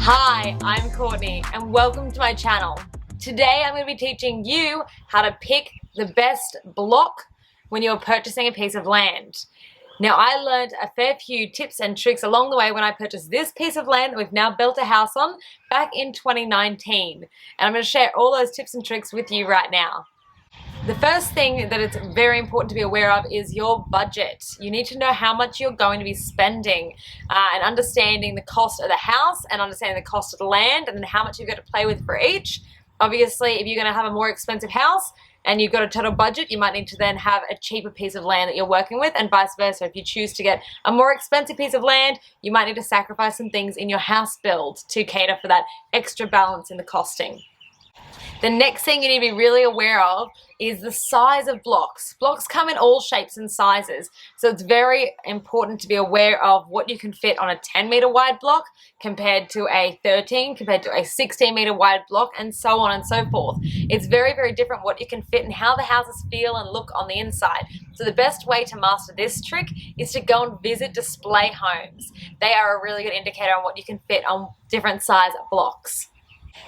Hi, I'm Courtney and welcome to my channel. Today I'm going to be teaching you how to pick the best block when you're purchasing a piece of land. Now, I learned a fair few tips and tricks along the way when I purchased this piece of land that we've now built a house on back in 2019. And I'm going to share all those tips and tricks with you right now. The first thing that it's very important to be aware of is your budget. You need to know how much you're going to be spending and understanding the cost of the house and understanding the cost of the land and then how much you've got to play with for each. Obviously, if you're going to have a more expensive house and you've got a total budget, you might need to then have a cheaper piece of land that you're working with, and vice versa. If you choose to get a more expensive piece of land, you might need to sacrifice some things in your house build to cater for that extra balance in the costing. The next thing you need to be really aware of is the size of blocks. Blocks come in all shapes and sizes, so it's very important to be aware of what you can fit on a 10-meter wide block compared to a 13, compared to a 16-meter wide block, and so on and so forth. It's very, very different what you can fit and how the houses feel and look on the inside. So the best way to master this trick is to go and visit display homes. They are a really good indicator on what you can fit on different size blocks.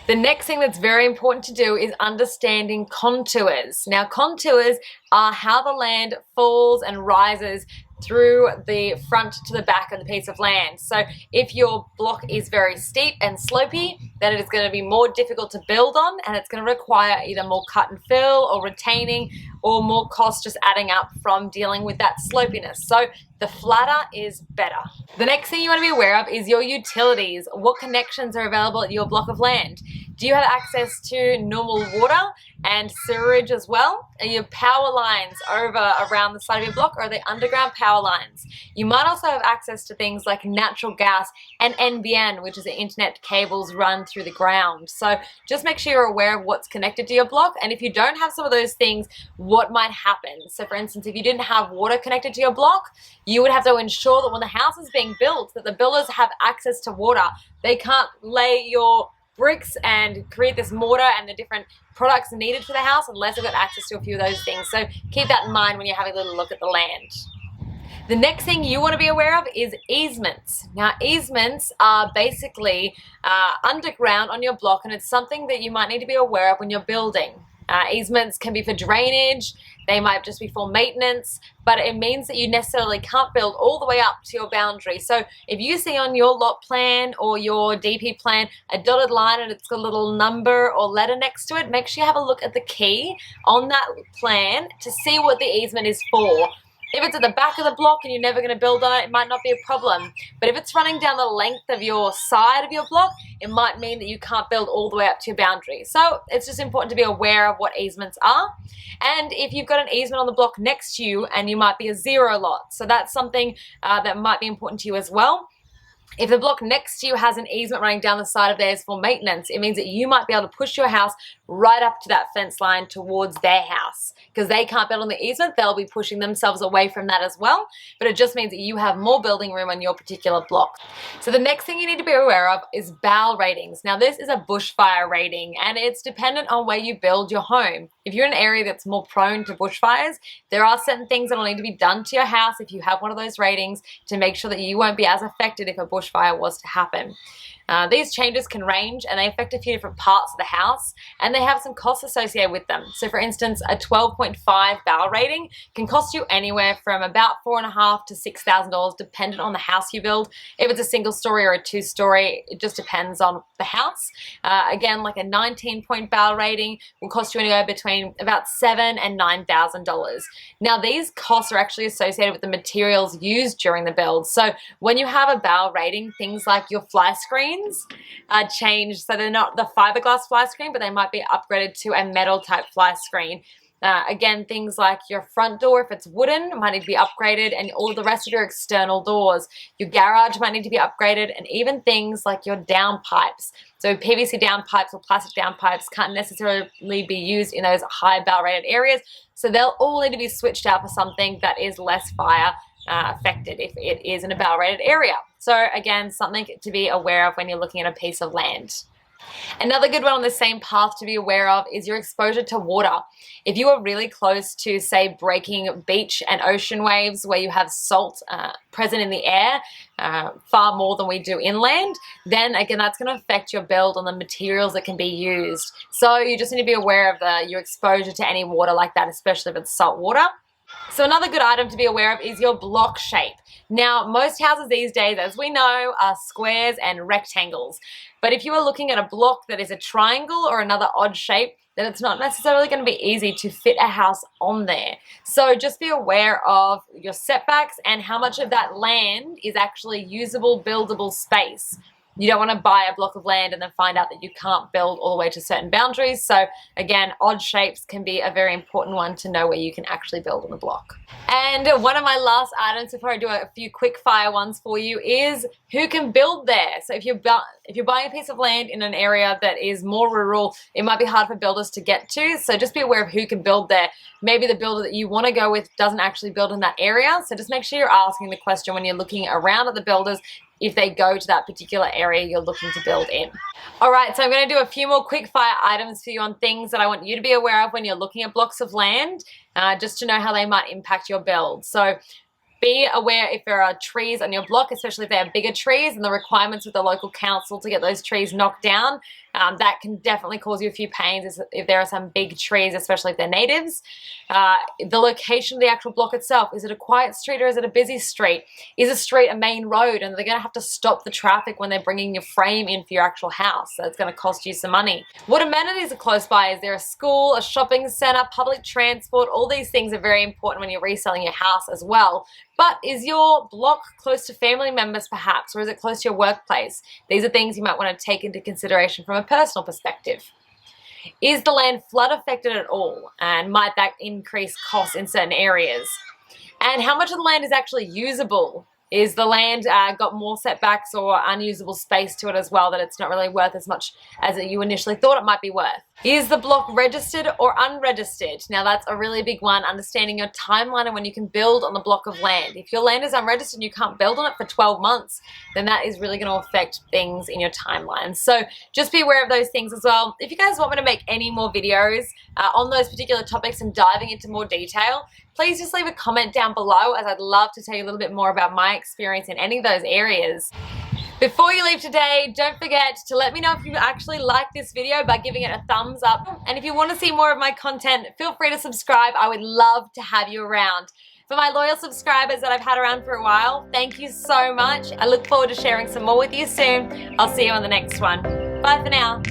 The next thing that's very important to do is understanding contours. Now, contours are how the land falls and rises through the front to the back of the piece of land. So if your block is very steep and slopey, then it is going to be more difficult to build on, and it's going to require either more cut and fill or retaining, or more cost just adding up from dealing with that slopiness. So the flatter is better. The next thing you want to be aware of is your utilities. What connections are available at your block of land? Do you have access to normal water and sewerage as well? Are your power lines over around the side of your block, or are they underground power lines? You might also have access to things like natural gas and NBN, which is the internet cables run through the ground. So just make sure you're aware of what's connected to your block, and if you don't have some of those things, what might happen. So for instance, if you didn't have water connected to your block, you would have to ensure that when the house is being built, that the builders have access to water. They can't lay your bricks and create this mortar and the different products needed for the house unless they've got access to a few of those things. So keep that in mind when you're having a little look at the land. The next thing you want to be aware of is easements. Now, easements are basically underground on your block, and it's something that you might need to be aware of when you're building. Easements can be for drainage, they might just be for maintenance, but it means that you necessarily can't build all the way up to your boundary. So if you see on your lot plan or your DP plan a dotted line and it's got a little number or letter next to it, make sure you have a look at the key on that plan to see what the easement is for. If it's at the back of the block and you're never going to build on it, it might not be a problem. But if it's running down the length of your side of your block, it might mean that you can't build all the way up to your boundary. So it's just important to be aware of what easements are. And if you've got an easement on the block next to you, and you might be a zero lot, so that's something that might be important to you as well. If the block next to you has an easement running down the side of theirs for maintenance, it means that you might be able to push your house right up to that fence line towards their house. Because they can't build on the easement, they'll be pushing themselves away from that as well. But it just means that you have more building room on your particular block. So the next thing you need to be aware of is BAL ratings. Now, this is a bushfire rating, and it's dependent on where you build your home. If you're in an area that's more prone to bushfires, there are certain things that will need to be done to your house if you have one of those ratings to make sure that you won't be as affected if a bushfire was to happen. These changes can range, and they affect a few different parts of the house, and they have some costs associated with them. So for instance, a 12.5 BAL rating can cost you anywhere from about $4,500 to $6,000 dependent on the house you build. If it's a single story or a two-story, it just depends on the house. Again, like a 19-point BAL rating will cost you anywhere between about $7,000 and $9,000. Now, these costs are actually associated with the materials used during the build. So when you have a BAL rating, things like your fly screen changed, so they're not the fiberglass fly screen, but they might be upgraded to a metal type fly screen. Again, things like your front door, if it's wooden, might need to be upgraded, and all the rest of your external doors. Your garage might need to be upgraded, and even things like your downpipes. So PVC downpipes or plastic downpipes can't necessarily be used in those high BAL rated areas, so they'll all need to be switched out for something that is less fire affected if it is in a BAL rated area. So again, something to be aware of when you're looking at a piece of land. Another good one on the same path to be aware of is your exposure to water. If you are really close to, say, breaking beach and ocean waves where you have salt present in the air, far more than we do inland, then again, that's going to affect your build on the materials that can be used. So you just need to be aware of your exposure to any water like that, especially if it's salt water. So another good item to be aware of is your block shape. Now, most houses these days, as we know, are squares and rectangles. But if you are looking at a block that is a triangle or another odd shape, then it's not necessarily going to be easy to fit a house on there. So just be aware of your setbacks and how much of that land is actually usable, buildable space. You don't want to buy a block of land and then find out that you can't build all the way to certain boundaries. So again, odd shapes can be a very important one to know where you can actually build on the block. And one of my last items before I do a few quick fire ones for you is who can build there. So if you're buying a piece of land in an area that is more rural, it might be hard for builders to get to. So just be aware of who can build there. Maybe the builder that you want to go with doesn't actually build in that area. So just make sure you're asking the question when you're looking around at the builders if they go to that particular area you're looking to build in. All right, so I'm going to do a few more quick fire items for you on things that I want you to be aware of when you're looking at blocks of land, just to know how they might impact your build. So be aware if there are trees on your block, especially if they are bigger trees, and the requirements with the local council to get those trees knocked down. That can definitely cause you a few pains if there are some big trees, especially if they're natives. The location of the actual block itself. Is it a quiet street or is it a busy street? Is a street a main road and they're going to have to stop the traffic when they're bringing your frame in for your actual house? So it's going to cost you some money. What amenities are close by? Is there a school, a shopping center, public transport? All these things are very important when you're reselling your house as well. But is your block close to family members perhaps, or is it close to your workplace? These are things you might want to take into consideration from a personal perspective. Is the land flood affected at all, and might that increase costs in certain areas? And how much of the land is actually usable? Is the land got more setbacks or unusable space to it as well, that it's not really worth as much as you initially thought it might be worth? Is the block registered or unregistered? Now that's a really big one, understanding your timeline and when you can build on the block of land. If your land is unregistered and you can't build on it for 12 months, then that is really going to affect things in your timeline. So just be aware of those things as well. If you guys want me to make any more videos on those particular topics and diving into more detail, please just leave a comment down below, as I'd love to tell you a little bit more about my experience in any of those areas. Before you leave today, don't forget to let me know if you actually like this video by giving it a thumbs up. And if you want to see more of my content, feel free to subscribe. I would love to have you around. For my loyal subscribers that I've had around for a while, thank you so much. I look forward to sharing some more with you soon. I'll see you on the next one. Bye for now.